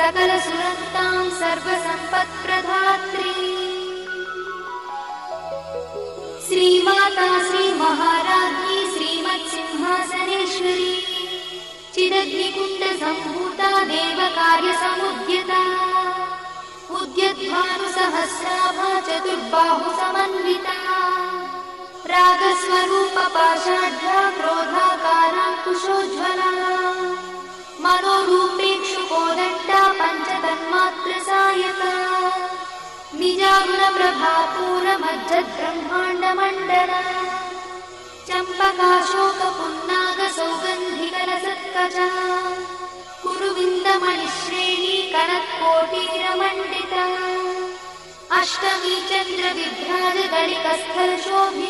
सकलसुरन्तां सर्वसम्पत्प्रदात्री श्रीमाता श्रीमहाराज्ञी श्रीमत्सिंहासनेश्वरी चिदग्निकुण्डसम्भूता देवकार्यसमुद्यता उद्यद्भानुसहस्राभा चतुर्बाहुसमन्विता रागस्वरूपपाषाढ्या क्रोधाकाराङ्कुशोज्ज्वला मनोरूपेक्षुकोदण्डा पञ्चतन्मात्रसायका निजागुणप्रभापूरमज्जद्ब्रह्माण्डमण्डला चम्पकाशोकपुन्नागसौगन्धिकलसत्कजा कुरुविन्दमणिश्रेणी कनत्कोटीरमण्डिता अष्टमी चन्द्रविभ्राजगणिकस्थलशोभिता